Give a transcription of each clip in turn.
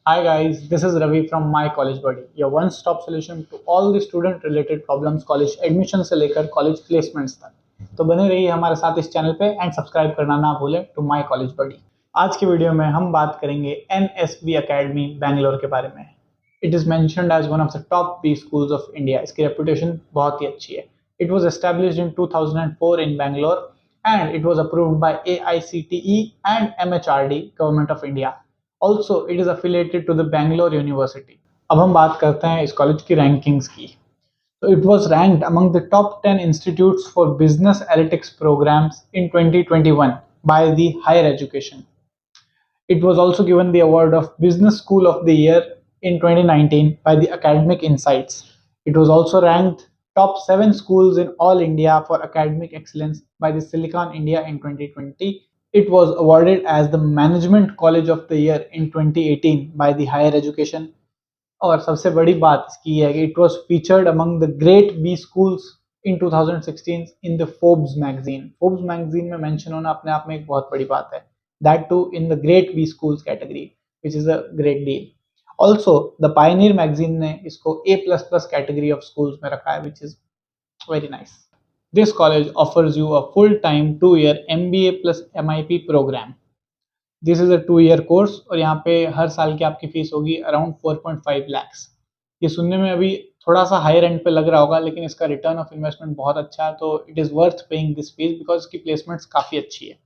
Hi guys, this is Ravi from My College Buddy, your one-stop solution to all the student-related problems college admission से लेकर college placements तक। तो बने रहिए हमारे साथ इस चैनल पे एंड सब्सक्राइब करना ना भूलें टू माय कॉलेज बडी। आज की वीडियो में हम बात करेंगे NSB Academy बैंगलोर के बारे में। It is mentioned as one of the top B schools of India. इसकी रेपुटेशन बहुत ही अच्छी है। It was established in 2004 in Bangalore and it was approved by AICTE and MHRD, Government of India. Also, it is affiliated to the Bangalore University. अब हम बात करते हैं इस कॉलेज की रैंकिंग्स की। So it was ranked among the top 10 institutes for business analytics programs in 2021 by the Higher Education. It was also given the award of Business School of the Year in 2019 by the Academic Insights. It was also ranked top 7 schools in all India for academic excellence by the Silicon India in 2020. It was awarded as the Management College of the Year in 2018 by the Higher Education. और सबसे बड़ी बात इसकी है कि it was featured among the great B schools in 2016 in the Forbes magazine. Forbes magazine में mention होना अपने आप में एक बहुत बड़ी बात है. That too in the great B schools category, which is a great deal. Also, the Pioneer magazine ने इसको A++ category of schools में रखा है, which is very nice. This college offers you a full-time 2-year MBA plus MIP program. This is a 2 year course और यहाँ पे हर साल की आपकी फीस होगी अराउंड 4.5 लैक्स। ये सुनने में अभी थोड़ा सा हायर एंड पे लग रहा होगा, लेकिन इसका रिटर्न ऑफ इन्वेस्टमेंट बहुत अच्छा है, तो it is worth paying this fees because इसकी प्लेसमेंट्स काफ़ी अच्छी है।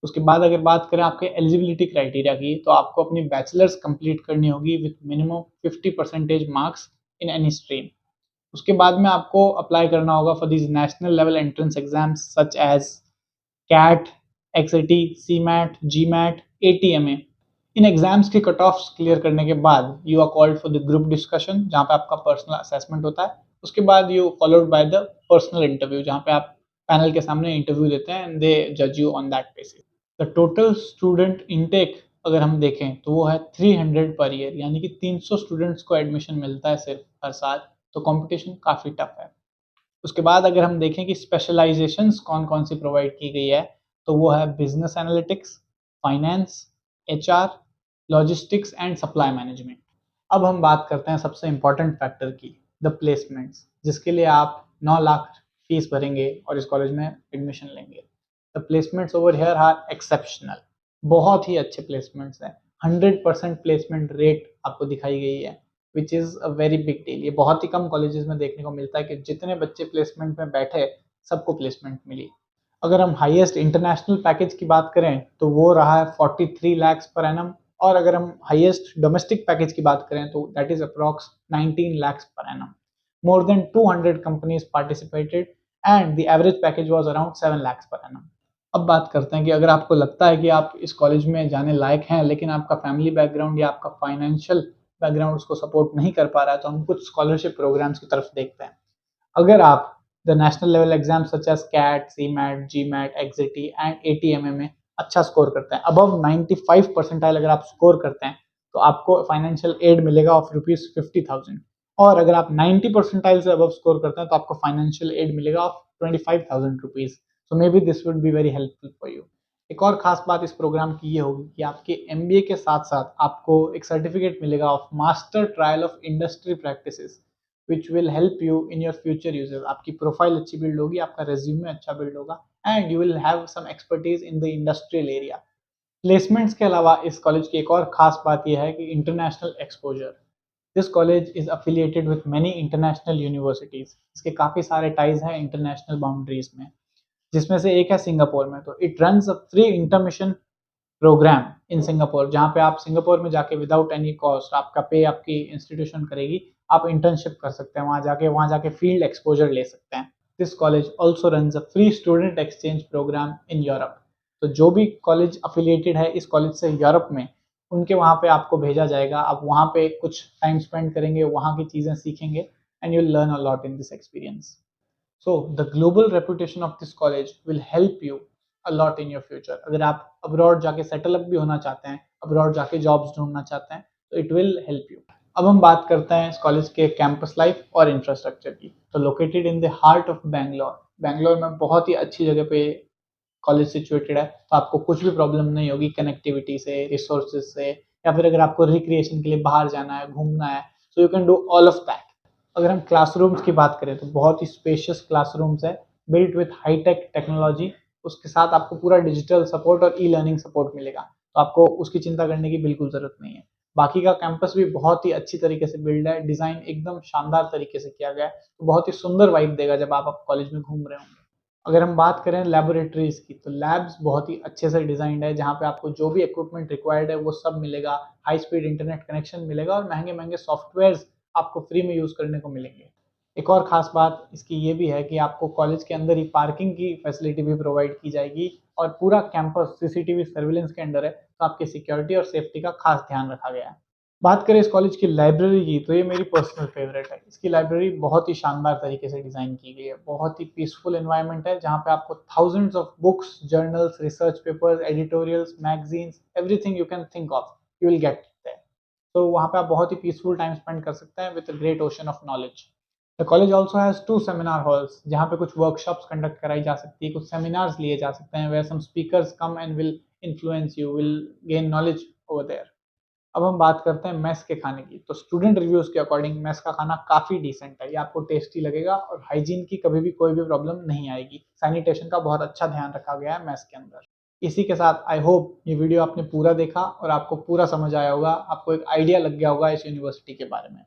उसके बाद अगर बात करें आपके एलिजिबिलिटी क्राइटेरिया की, तो आपको अपनी बैचलर्स कंप्लीट करनी होगी with minimum 50% marks in any stream. उसके बाद में आपको अप्लाई करना होगा for this national level entrance exams such as CAT, XAT, CMAT, GMAT, ATMA। इन एग्जाम्स की कट ऑफ्स क्लियर करने के बाद you are called for the group discussion, जहाँ पे आपका पर्सनल असेसमेंट होता है। उसके बाद you followed by the personal interview, जहाँ पे आप पैनल के सामने इंटरव्यू देते हैं एंड दे जज you on that basis. The total student intake अगर हम देखें तो वो है 300 पर ईयर, यानी कि 300 स्टूडेंट्स को एडमिशन मिलता है सिर्फ हर साल। तो कंपटीशन काफ़ी टफ है। उसके बाद अगर हम देखें कि स्पेशलाइजेशंस कौन कौन सी प्रोवाइड की गई है, तो वो है business analytics, finance, HR, logistics and supply management. अब हम बात करते हैं सबसे इंपॉर्टेंट फैक्टर की, द प्लेसमेंट्स, जिसके लिए आप 9 लाख फीस भरेंगे और इस कॉलेज में एडमिशन लेंगे। The placements over here are exceptional. बहुत ही अच्छे प्लेसमेंट्स हैं। 100% प्लेसमेंट रेट आपको दिखाई गई है, which is a very big deal. ये बहुत ही कम कॉलेजेस में देखने को मिलता है कि जितने बच्चे प्लेसमेंट में बैठे सबको प्लेसमेंट मिली। अगर हम हाईएस्ट इंटरनेशनल पैकेज की बात करें तो वो रहा है 43 लैक्स पर एनम, और अगर हम हाईएस्ट डोमेस्टिक पैकेज की बात करें तो that is approx 19 lakhs per annum. More than 200 companies participated and the average package was around 7 lakhs per annum. अब बात करते हैं कि अगर आपको लगता है कि आप इस कॉलेज में जाने लायक हैं, लेकिन आपका फैमिली बैकग्राउंड या आपका फाइनेंशियल बैकग्राउंड उसको सपोर्ट नहीं कर पा रहा है, तो हम कुछ स्कॉलरशिप प्रोग्राम्स की तरफ देखते हैं। अगर आप the national level exam such as CAT, CMAT, GMAT, XAT and ATMA में अच्छा स्कोर करते हैं, अबव 95 परसेंटाइल अगर आप स्कोर करते हैं, तो आपको फाइनेंशियल एड मिलेगा ऑफ ₹50,000। और अगर आप 90 परसेंटाइल से अबव स्कोर करते हैं तो आपको फाइनेंशियल एड मिलेगा of ₹25,000। So may be this would be very helpful for you. एक और खास बात इस प्रोग्राम की ये होगी कि आपके MBA के साथ साथ आपको एक सर्टिफिकेट मिलेगा of master trial of industry practices, which will help you in your future uses। आपकी प्रोफाइल अच्छी बिल्ड होगी, आपका रेज्यूमे अच्छा बिल्ड होगा and you will have some expertise in the industrial area. Placements के अलावा इस कॉलेज की एक और खास बात यह है कि international exposure. This college is affiliated with many international universities. इसके काफ़ी सारे टाइज हैं इंटरनेशनल बाउंड्रीज में, जिसमें से एक है सिंगापुर में। तो it runs a free intermission program in Singapore, जहाँ पे आप सिंगापुर में जाके विदाउट एनी कॉस्ट, आपका पे आपकी इंस्टीट्यूशन करेगी, आप इंटर्नशिप कर सकते हैं वहाँ जाके फील्ड एक्सपोजर ले सकते हैं। This college also runs a free student exchange program in Europe. तो जो भी कॉलेज अफिलिएटेड है इस कॉलेज से यूरोप में, उनके वहाँ पे आपको भेजा जाएगा। आप वहाँ पे कुछ टाइम स्पेंड करेंगे, वहाँ की चीज़ें सीखेंगे and you will learn a lot in this experience. So the global reputation of this college will help you a lot in your future। अगर आप अब्रॉड जाके सेटल अप भी होना चाहते हैं, अब्रॉड जाके जॉब्स ढूंढना चाहते हैं, तो इट विल हेल्प यू। अब हम बात करते हैं इस कॉलेज के कैंपस लाइफ और इंफ्रास्ट्रक्चर की। तो located in the heart of Bangalore, Bangalore में बहुत ही अच्छी जगह पे कॉलेज सिचुएटेड है, तो आपको कुछ भी प्रॉब्लम नहीं होगी कनेक्टिविटी से, रिसोर्सेज से या फिर अगर आपको रिक्रिएशन के लिए बाहर जाना है, घूमना है, so you can do all of that. अगर हम क्लासरूम्स की बात करें तो बहुत ही स्पेशियस क्लासरूम्स है, बिल्ट विथ हाईटेक टेक्नोलॉजी। उसके साथ आपको पूरा डिजिटल सपोर्ट और ई लर्निंग सपोर्ट मिलेगा, तो आपको उसकी चिंता करने की बिल्कुल ज़रूरत नहीं है। बाकी का कैंपस भी बहुत ही अच्छी तरीके से बिल्ड है, डिज़ाइन एकदम शानदार तरीके से किया गया है, तो बहुत ही सुंदर वाइब देगा जब आप कॉलेज में घूम रहे होंगे। अगर हम बात करें लैबोरेटरीज़ की, तो लैब्स बहुत ही अच्छे से डिज़ाइंड है, जहाँ पे आपको जो भी इक्विपमेंट रिक्वायर्ड है वो सब मिलेगा, हाई स्पीड इंटरनेट कनेक्शन मिलेगा और महँगे-महँगे सॉफ्टवेयर्स आपको फ्री में यूज़ करने को मिलेंगे। एक और ख़ास बात इसकी ये भी है कि आपको कॉलेज के अंदर ही पार्किंग की फैसिलिटी भी प्रोवाइड की जाएगी और पूरा कैंपस सीसीटीवी सर्विलेंस के अंडर है, तो आपकी सिक्योरिटी और सेफ्टी का ख़ास ध्यान रखा गया है। बात करें इस कॉलेज की लाइब्रेरी की, तो ये मेरी पर्सनल फेवरेट है। इसकी लाइब्रेरी बहुत ही शानदार तरीके से डिज़ाइन की गई है, बहुत ही पीसफुल एनवायरनमेंट है, जहाँ पे आपको thousands of books, journals, research papers, editorials, magazines, everything you can think of, you will get there. तो वहाँ पे आप बहुत ही पीसफुल टाइम स्पेंड कर सकते हैं with a great ocean of knowledge. The college also has 2 seminar halls, जहाँ पे कुछ वर्कशॉप्स कंडक्ट कराई जा सकती है, कुछ सेमिनार्स लिए जा सकते हैं, where some speakers come and will influence you, will gain knowledge over there. अब हम बात करते हैं मेस के खाने की। तो स्टूडेंट रिव्यूज़ के अकॉर्डिंग मेस का खाना काफ़ी डिसेंट है। ये आपको टेस्टी लगेगा और हाइजीन की कभी भी कोई भी प्रॉब्लम नहीं आएगी। सैनिटेशन का बहुत अच्छा ध्यान रखा गया है मेस के अंदर। इसी के साथ आई होप ये वीडियो आपने पूरा देखा और आपको पूरा समझ आया होगा, आपको एक आइडिया लग गया होगा इस यूनिवर्सिटी के बारे में।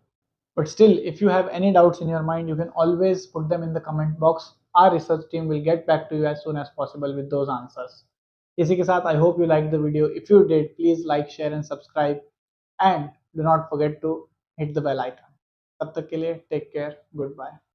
But still, if you have any doubts in your mind, you can always put them in the comment box. Our research team will get back to you as soon as possible with those answers. इसी के साथ I hope you liked the video. If you did, please like, share and subscribe. And do not forget to hit the bell icon. तब तक के लिए take care. Goodbye.